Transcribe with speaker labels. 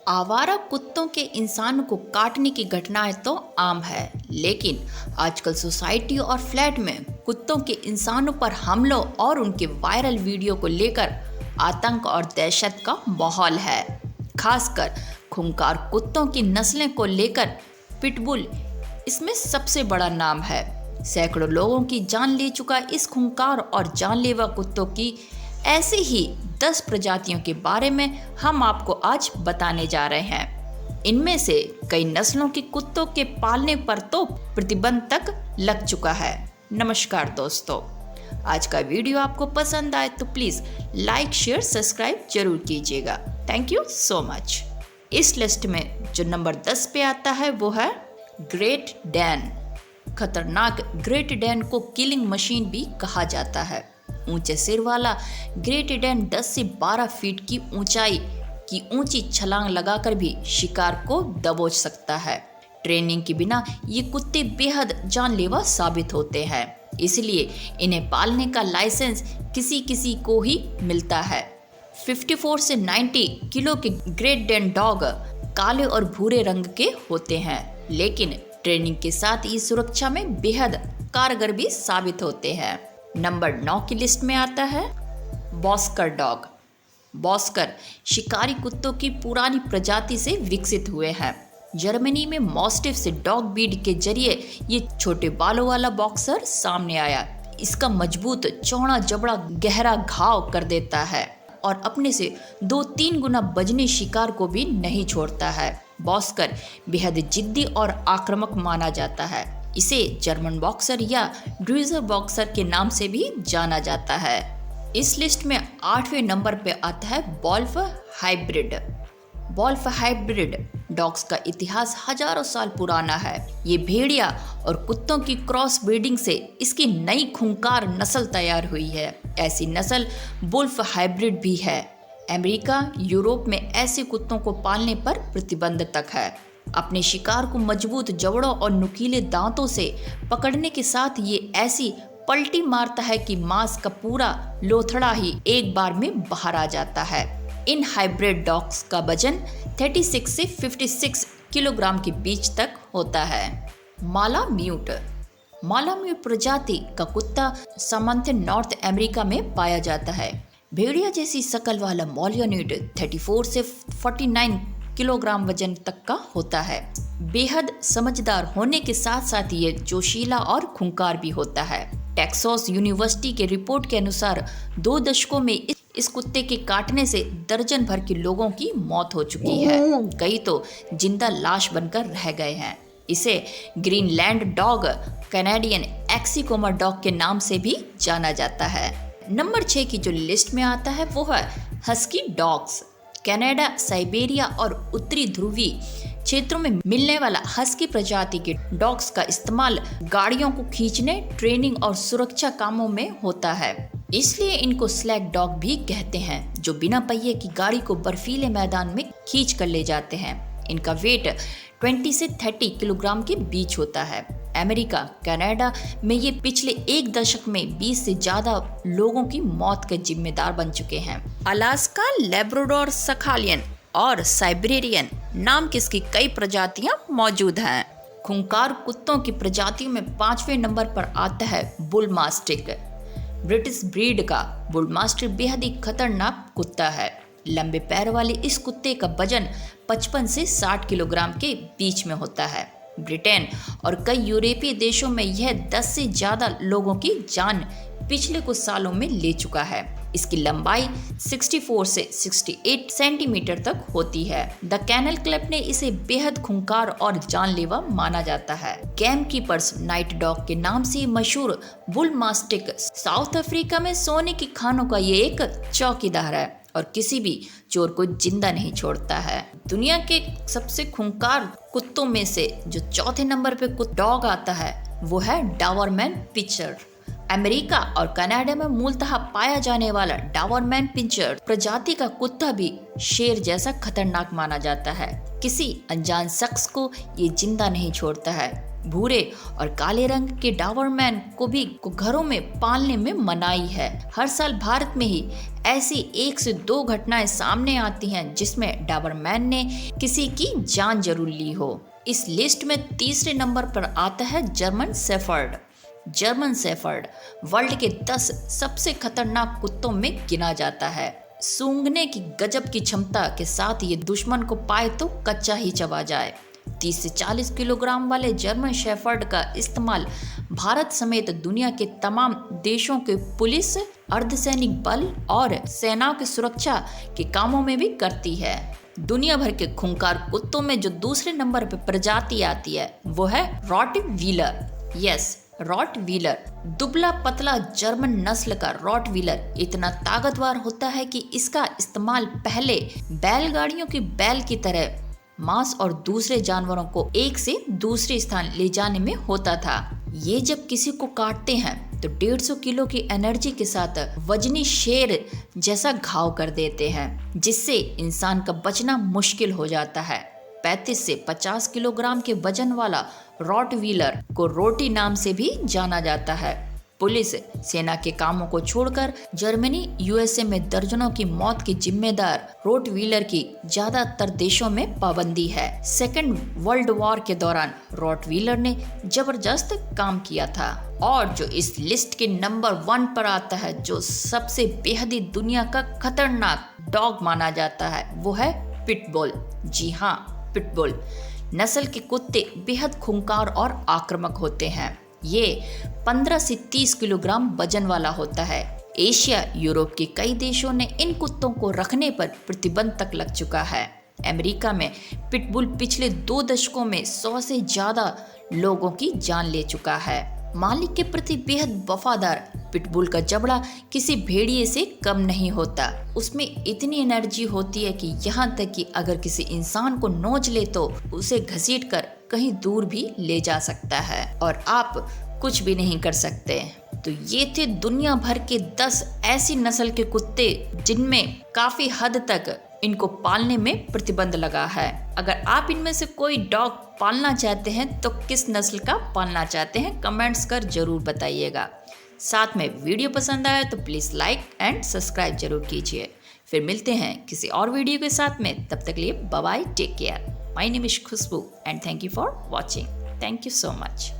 Speaker 1: आवारा कुत्तों के इंसान को काटने की घटनाएं तो आम है, लेकिन आजकल सोसाइटी और फ्लैट में कुत्तों के इंसानों पर हमलों और उनके वायरल वीडियो को लेकर आतंक और दहशत का माहौल है। खासकर खूंखार कुत्तों की नस्लें को लेकर पिटबुल इसमें सबसे बड़ा नाम है। सैकड़ों लोगों की जान ले चुका इस खूंखार और जानलेवा कुत्तों की ऐसी ही 10 प्रजातियों के बारे में हम आपको आज बताने जा रहे हैं। इनमें से कई नस्लों के कुत्तों के पालने पर तो प्रतिबंध तक लग चुका है। नमस्कार दोस्तों, आज का वीडियो आपको पसंद आए तो प्लीज़ लाइक शेयर सब्सक्राइब जरूर कीजिएगा। Thank you so much. इस लिस्ट में जो नंबर 10 पे आता है वो है ग्रेट डैन। खतरनाक ग्रेट डैन को किलिंग मशीन भी कहा जाता है। ऊंचे सिर वाला ग्रेट डैन 10 से 12 फीट की ऊंचाई की ऊंची छलांग लगाकर भी शिकार को दबोच सकता है। ट्रेनिंग के बिना ये कुत्ते बेहद जानलेवा साबित होते हैं, इसलिए इन्हें पालने का लाइसेंस किसी किसी को ही मिलता है। 54 से 90 किलो के ग्रेट डैन डॉग काले और भूरे रंग के होते हैं, लेकिन ट्रेनिंग के साथ ही सुरक्षा में बेहद कारगर भी साबित होते हैं। नंबर 9 की लिस्ट में आता है बॉस्कर डॉग। बॉस्कर शिकारी कुत्तों की पुरानी प्रजाति से विकसित हुए हैं। जर्मनी में मॉस्टिफ से डॉग ब्रीड के जरिए ये छोटे बालों वाला बॉक्सर सामने आया। इसका मजबूत चौड़ा जबड़ा गहरा घाव कर देता है और अपने से 2-3 गुना वजनी शिकार को भी नहीं छोड़ता है। बॉस्कर बेहद जिद्दी और आक्रामक माना जाता है। इसे जर्मन बॉक्सर या ड्यूजर बॉक्सर के नाम से भी जाना जाता है। इस लिस्ट में 8वें नंबर पे आता है wolf hybrid. Wolf hybrid dogs का इतिहास हजारों साल पुराना है। ये भेड़िया और कुत्तों की क्रॉस ब्रीडिंग से इसकी नई खूंखार नस्ल तैयार हुई है। ऐसी नस्ल वुल्फ हाइब्रिड भी है। अमेरिका, यूरोप में ऐसे कुत्तों को पालने पर प्रतिबंध तक है। अपने शिकार को मजबूत जबड़ों और नुकीले दांतों से पकड़ने के साथ ये ऐसी पलटी मारता है कि मांस का पूरा लोथड़ा ही एक बार में बाहर आ जाता है। इन हाइब्रिड डॉग्स का वजन 36 से 56 किलोग्राम के बीच तक होता है। मालाम्यूट। मालाम्यूट प्रजाति का कुत्ता सामान्यतः नॉर्थ अमेरिका में पाया जाता है। भेड़िया जैसी शकल वाला मालाम्यूट 34 से 49 किलोग्राम वजन तक का होता है। बेहद समझदार होने के साथ साथ ये जोशीला और खूंखार भी होता है। टेक्सास यूनिवर्सिटी के रिपोर्ट के अनुसार 2 दशकों में इस कुत्ते के काटने से दर्जन भर के लोगों की मौत हो चुकी है। कई तो जिंदा लाश बनकर रह गए हैं। इसे ग्रीनलैंड डॉग, कैनेडियन एक्सिकोमा डॉग के नाम से भी जाना जाता है। नंबर 6 की जो लिस्ट में आता है वो है हस्की डॉग्स। कनाडा, साइबेरिया और उत्तरी ध्रुवी क्षेत्रों में मिलने वाला हस्की प्रजाति के डॉग्स का इस्तेमाल गाड़ियों को खींचने, ट्रेनिंग और सुरक्षा कामों में होता है। इसलिए इनको स्लैग डॉग भी कहते हैं, जो बिना पहिए की गाड़ी को बर्फीले मैदान में खींच कर ले जाते हैं। इनका वेट 20 से 30 किलोग्राम के बीच होता है। अमेरिका, कनाडा में ये पिछले 1 दशक में 20 से ज्यादा लोगों की मौत के जिम्मेदार बन चुके हैं। अलास्का, लेब्राडोर, सखालियन और साइबेरियन नाम की इसकी कई प्रजातियां मौजूद हैं। खूंखार कुत्तों की प्रजातियों में 5वें नंबर पर आता है बुल मास्टिक। ब्रिटिश ब्रीड का बुल मास्टिक बेहद ही खतरनाक कुत्ता है। लंबे पैर वाले इस कुत्ते का वजन 55 से 60 किलोग्राम के बीच में होता है। ब्रिटेन और कई यूरोपीय देशों में यह 10 से ज्यादा लोगों की जान पिछले कुछ सालों में ले चुका है। इसकी लंबाई 64 से 68 सेंटीमीटर तक होती है। द कैनल क्लब ने इसे बेहद खूंखार और जानलेवा माना जाता है। गेम कीपर्स नाइट डॉग के नाम से मशहूर बुल मास्टिक साउथ अफ्रीका में सोने की खानों का ये एक चौकीदार है और किसी भी चोर को जिंदा नहीं छोड़ता है। दुनिया के सबसे खूंखार कुत्तों में से जो 4थे नंबर पे डॉग आता है वो है डॉबरमैन पिन्शर। अमेरिका और कनाडा में मूलतः पाया जाने वाला डॉबरमैन पिंचर प्रजाति का कुत्ता भी शेर जैसा खतरनाक माना जाता है। किसी अनजान शख्स को ये जिंदा नहीं छोड़ता है। भूरे और काले रंग के डॉबरमैन को घरों में पालने में मनाही है। हर साल भारत में ही ऐसी 1 से 2 घटनाएं सामने आती हैं जिसमें डॉबरमैन ने किसी की जान जरूर ली हो। इस लिस्ट में तीसरे नंबर पर आता है German shepherd. German shepherd world के 10 सबसे खतरनाक कुत्तों में गिना जाता है। सूंघने की गजब की क्षमता के साथ ये दुश्मन को पाए तो कच्चा ही चबा जाए। 30 से 40 किलोग्राम वाले जर्मन शेफर्ड का इस्तेमाल भारत समेत दुनिया के तमाम देशों के पुलिस, अर्धसैनिक बल और सेनाओं की सुरक्षा के कामों में भी करती है। दुनिया भर के खूंखार कुत्तों में जो दूसरे नंबर पर प्रजाति आती है वो है रॉटवीलर। Yes, Rottweiler. दुबला पतला जर्मन नस्ल का रॉटवीलर इतना ताकतवर होता है कि इसका इस्तेमाल पहले बैलगाड़ियों की बैल की तरह मांस और दूसरे जानवरों को एक से दूसरे स्थान ले जाने में होता था। ये जब किसी को काटते हैं तो 150 किलो की एनर्जी के साथ वजनी शेर जैसा घाव कर देते हैं, जिससे इंसान का बचना मुश्किल हो जाता है। 35 से 50 किलोग्राम के वजन वाला रॉटवीलर को रोटी नाम से भी जाना जाता है। पुलिस, सेना के कामों को छोड़कर जर्मनी, यूएसए में दर्जनों की मौत के जिम्मेदार रॉटवीलर की ज्यादातर देशों में पाबंदी है। सेकेंड वर्ल्ड वॉर के दौरान रॉटवीलर ने जबरदस्त काम किया था। और जो इस लिस्ट के नंबर 1 पर आता है, जो सबसे बेहद दुनिया का खतरनाक डॉग माना जाता है, वो है पिटबुल। जी हाँ, पिटबुल नस्ल के कुत्ते बेहद खूंखार और आक्रामक होते हैं। ये 15 से 30 किलोग्राम वजन वाला होता है। एशिया, यूरोप के कई देशों ने इन कुत्तों को रखने पर प्रतिबंध तक लग चुका है। अमेरिका में पिटबुल पिछले 2 दशकों में 100 से ज्यादा लोगों की जान ले चुका है। मालिक के प्रति बेहद वफादार पिटबुल का जबड़ा किसी भेड़िए से कम नहीं होता। उसमें इतनी एनर्जी होती है कि यहाँ तक कि अगर किसी इंसान को नोच ले तो उसे घसीटकर कहीं दूर भी ले जा सकता है और आप कुछ भी नहीं कर सकते। तो ये थे दुनिया भर के 10 ऐसी नस्ल के कुत्ते जिनमें काफी हद तक इनको पालने में प्रतिबंध लगा है। अगर आप इनमें से कोई डॉग पालना चाहते हैं तो किस नस्ल का पालना चाहते हैं, कमेंट्स कर जरूर बताइएगा। साथ में वीडियो पसंद आया तो प्लीज़ लाइक एंड सब्सक्राइब जरूर कीजिए। फिर मिलते हैं किसी और वीडियो के साथ में, तब तक लिए bye bye, take care. My name is Khushbu and thank you for watching. Thank you so much.